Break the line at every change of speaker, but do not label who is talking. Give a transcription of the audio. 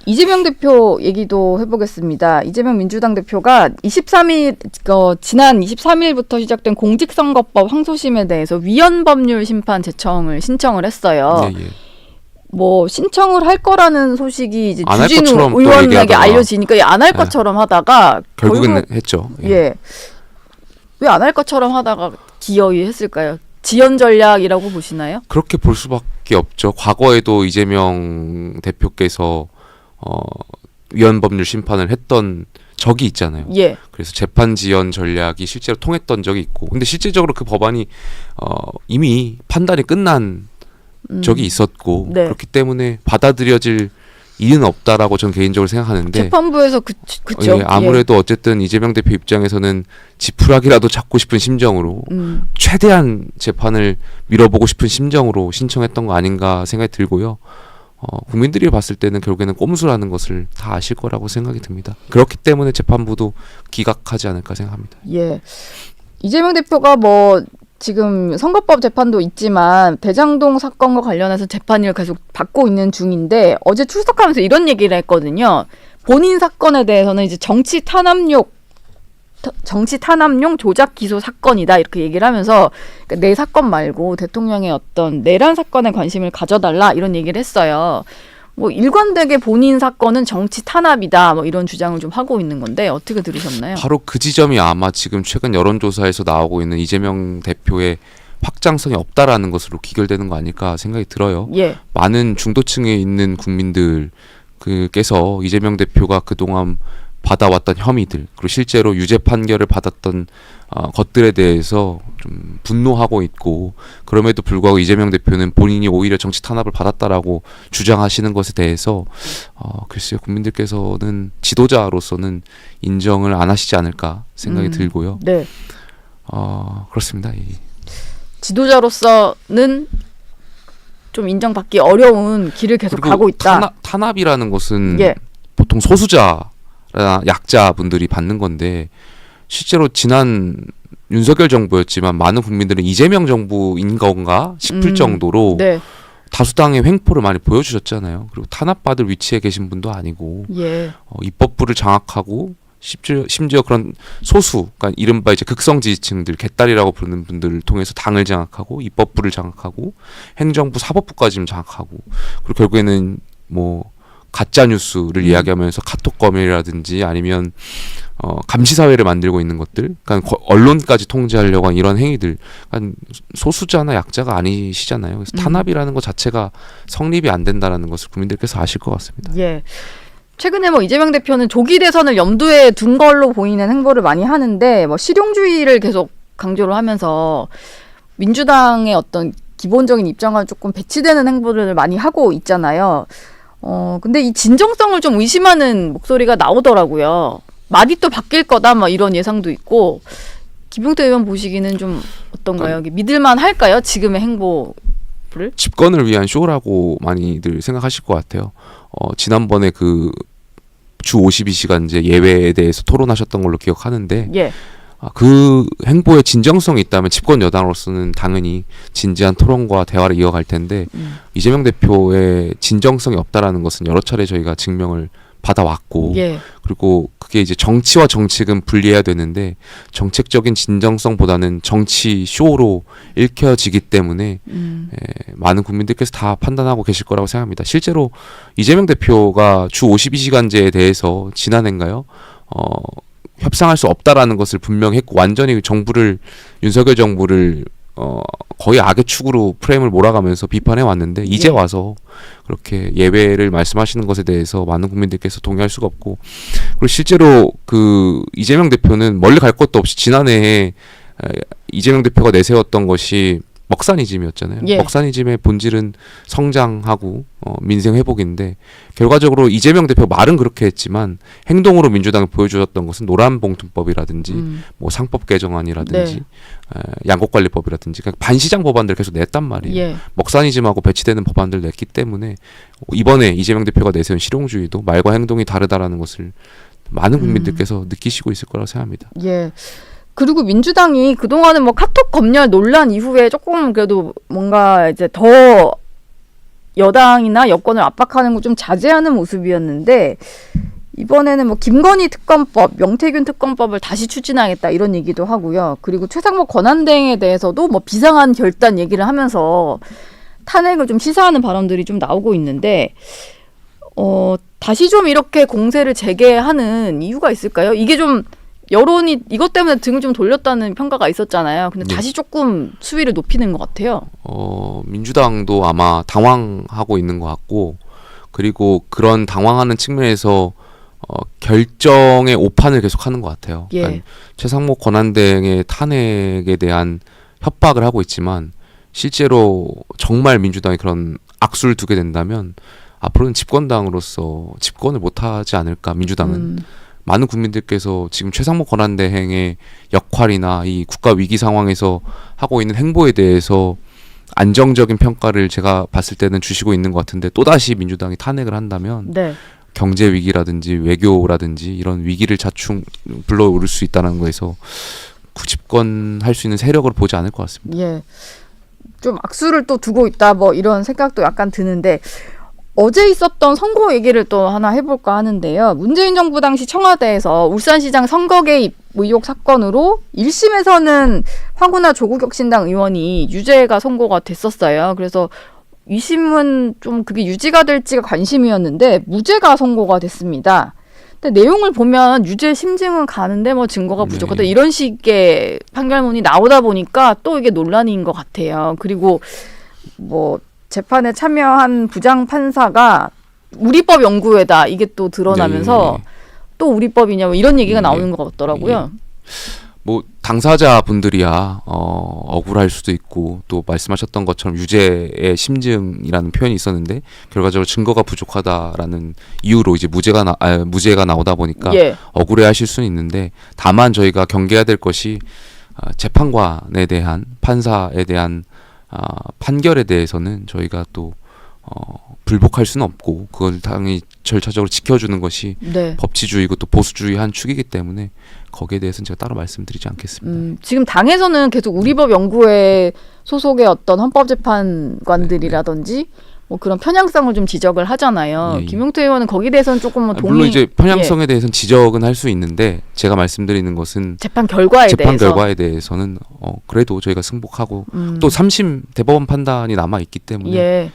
이재명 대표 얘기도 해보겠습니다. 이재명 민주당 대표가 23일, 지난 23일부터 시작된 공직선거법 항소심에 대해서 위헌법률 심판 제청을 신청을 했어요.
예.
뭐 신청을 할 거라는 소식이 이제
안 할
주진우
것처럼 또
의원에게
얘기하다가.
알려지니까 안 할 것처럼 하다가
결국은 했죠.
예. 왜 안 할 것처럼 하다가 기어이 했을까요? 지연 전략이라고 보시나요?
그렇게 볼 수밖에 없죠. 과거에도 이재명 대표께서 위헌법률 심판을 했던 적이 있잖아요.
예.
그래서 재판 지연 전략이 실제로 통했던 적이 있고, 근데 실제적으로 그 법안이 이미 판단이 끝난 적이 있었고,
네.
그렇기 때문에 받아들여질 이유는 없다라고 저는 개인적으로 생각하는데,
재판부에서 그쵸.
예, 아무래도 어쨌든 이재명 대표 입장에서는 지푸라기라도 잡고 싶은 심정으로 최대한 재판을 밀어보고 싶은 심정으로 신청했던 거 아닌가 생각이 들고요. 국민들이 봤을 때는 결국에는 꼼수라는 것을 다 아실 거라고 생각이 듭니다. 그렇기 때문에 재판부도 기각하지 않을까 생각합니다.
예. 이재명 대표가 뭐 지금 선거법 재판도 있지만 대장동 사건과 관련해서 재판을 계속 받고 있는 중인데 어제 출석하면서 이런 얘기를 했거든요. 본인 사건에 대해서는 이제 정치 탄압용 조작 기소 사건이다 이렇게 얘기를 하면서 그러니까 내 사건 말고 대통령의 어떤 내란 사건에 관심을 가져달라 이런 얘기를 했어요. 뭐 일관되게 본인 사건은 정치 탄압이다 뭐 이런 주장을 좀 하고 있는 건데 어떻게 들으셨나요?
바로 그 지점이 아마 지금 최근 여론조사에서 나오고 있는 이재명 대표의 확장성이 없다라는 것으로 귀결되는 거 아닐까 생각이 들어요.
예.
많은 중도층에 있는 국민들께서 이재명 대표가 그동안 받아왔던 혐의들, 그리고 실제로 유죄 판결을 받았던 것들에 대해서 좀 분노하고 있고, 그럼에도 불구하고 이재명 대표는 본인이 오히려 정치 탄압을 받았다라고 주장하시는 것에 대해서 글쎄요, 국민들께서는 지도자로서는 인정을 안 하시지 않을까 생각이 들고요.
네.
그렇습니다.
지도자로서는 좀 인정받기 어려운 길을 계속 가고 있다.
탄압이라는 것은
예.
보통 소수자 약자분들이 받는 건데, 실제로 지난 윤석열 정부였지만 많은 국민들은 이재명 정부인 건가 싶을 정도로
네.
다수당의 횡포를 많이 보여주셨잖아요. 그리고 탄압받을 위치에 계신 분도 아니고,
예.
입법부를 장악하고 심지어 그런 소수, 그러니까 이른바 이제 극성 지지층들, 개딸이라고 부르는 분들을 통해서 당을 장악하고 입법부를 장악하고 행정부, 사법부까지 장악하고, 그리고 결국에는 뭐 가짜 뉴스를 이야기하면서 카톡 검열이라든지 아니면 감시 사회를 만들고 있는 것들, 그러니까 언론까지 통제하려고 하는 이런 행위들, 그러니까 소수자나 약자가 아니시잖아요. 그래서 탄압이라는 것 자체가 성립이 안 된다라는 것을 국민들께서 아실 것 같습니다.
예. 최근에 뭐 이재명 대표는 조기 대선을 염두에 둔 걸로 보이는 행보를 많이 하는데 뭐 실용주의를 계속 강조를 하면서 민주당의 어떤 기본적인 입장과 조금 배치되는 행보를 많이 하고 있잖아요. 근데 이 진정성을 좀 의심하는 목소리가 나오더라고요. 말이 또 바뀔 거다, 뭐 이런 예상도 있고. 김용태 의원 보시기는 좀 어떤가요? 믿을만 할까요? 지금의 행보를?
집권을 위한 쇼라고 많이들 생각하실 것 같아요. 지난번에 그 주 52시간제 예외에 대해서 토론하셨던 걸로 기억하는데,
예.
그 행보에 진정성이 있다면 집권 여당으로서는 당연히 진지한 토론과 대화를 이어갈 텐데, 이재명 대표의 진정성이 없다라는 것은 여러 차례 저희가 증명을 받아왔고,
예.
그리고 그게 이제 정치와 정책은 분리해야 되는데 정책적인 진정성보다는 정치 쇼로 읽혀지기 때문에 많은 국민들께서 다 판단하고 계실 거라고 생각합니다. 실제로 이재명 대표가 주 52시간제에 대해서 지난해인가요? 협상할 수 없다라는 것을 분명히 했고, 완전히 윤석열 정부를 거의 악의 축으로 프레임을 몰아가면서 비판해 왔는데, 이제 와서 그렇게 예외를 말씀하시는 것에 대해서 많은 국민들께서 동의할 수가 없고, 그리고 실제로 그 이재명 대표는 멀리 갈 것도 없이 지난해에 이재명 대표가 내세웠던 것이 먹사니즘이었잖아요.
예.
먹사니즘의 본질은 성장하고 민생 회복인데, 결과적으로 이재명 대표 말은 그렇게 했지만 행동으로 민주당이 보여주었던 것은 노란봉투법이라든지 뭐 상법 개정안이라든지 양곡관리법이라든지 그냥 반시장 법안들 계속 냈단 말이에요.
예.
먹사니즘하고 배치되는 법안들 냈기 때문에 이번에 이재명 대표가 내세운 실용주의도 말과 행동이 다르다라는 것을 많은 국민들께서 느끼시고 있을 거라고 생각합니다.
예. 그리고 민주당이 그동안은 뭐 카톡 검열 논란 이후에 조금 그래도 뭔가 이제 더 여당이나 여권을 압박하는 거 좀 자제하는 모습이었는데 이번에는 뭐 김건희 특검법, 명태균 특검법을 다시 추진하겠다 이런 얘기도 하고요. 그리고 최상목 권한대행에 대해서도 뭐 비상한 결단 얘기를 하면서 탄핵을 좀 시사하는 발언들이 좀 나오고 있는데 다시 좀 이렇게 공세를 재개하는 이유가 있을까요? 이게 좀 여론이 이것 때문에 등을 좀 돌렸다는 평가가 있었잖아요. 근데
네.
다시 조금 수위를 높이는 것 같아요.
민주당도 아마 당황하고 있는 것 같고, 그리고 그런 당황하는 측면에서 결정의 오판을 계속하는 것 같아요.
예.
그러니까 최상목 권한대행의 탄핵에 대한 협박을 하고 있지만 실제로 정말 민주당이 그런 악수를 두게 된다면 앞으로는 집권당으로서 집권을 못하지 않을까. 민주당은 많은 국민들께서 지금 최상목 권한대행의 역할이나 이 국가 위기 상황에서 하고 있는 행보에 대해서 안정적인 평가를 제가 봤을 때는 주시고 있는 것 같은데, 또다시 민주당이 탄핵을 한다면
네.
경제 위기라든지 외교라든지 이런 위기를 자충 불러오를 수 있다는 거에서 집권할 수 있는 세력을 보지 않을 것 같습니다.
예. 좀 악수를 또 두고 있다 뭐 이런 생각도 약간 드는데 어제 있었던 선거 얘기를 또 하나 해볼까 하는데요. 문재인 정부 당시 청와대에서 울산시장 선거 개입 의혹 사건으로 1심에서는 황운하 조국혁신당 의원이 유죄가 선고가 됐었어요. 그래서 2심은 좀 그게 유지가 될지가 관심이었는데 무죄가 선고가 됐습니다. 근데 내용을 보면 유죄 심증은 가는데 뭐 증거가 부족하다 이런 식의 판결문이 나오다 보니까 또 이게 논란인 것 같아요. 그리고 뭐 재판에 참여한 부장 판사가 우리법 연구회다 이게 또 드러나면서 또 우리법이냐 뭐 이런 얘기가 나오는 것 같더라고요.
뭐 당사자분들이야 억울할 수도 있고, 또 말씀하셨던 것처럼 유죄의 심증이라는 표현이 있었는데 결과적으로 증거가 부족하다라는 이유로 이제 무죄가 나오다 보니까
예.
억울해하실 수는 있는데, 다만 저희가 경계해야 될 것이 재판관에 대한, 판사에 대한 판결에 대해서는 저희가 또 불복할 수는 없고, 그걸 당연히 절차적으로 지켜주는 것이
네.
법치주의고 또 보수주의 한 축이기 때문에 거기에 대해서는 제가 따로 말씀드리지 않겠습니다.
지금 당에서는 계속 우리법 연구회 소속의 어떤 헌법재판관들이라든지 뭐 그런 편향성을 좀 지적을 하잖아요.
예.
김용태 의원은 거기에 대해서는 조금 뭐 동의.
물론 이제 편향성에 대해서는 지적은 할 수 있는데, 제가 말씀드리는 것은
재판 결과에
재판
대해서.
결과에 대해서는 그래도 저희가 승복하고 또 3심 대법원 판단이 남아 있기 때문에
예.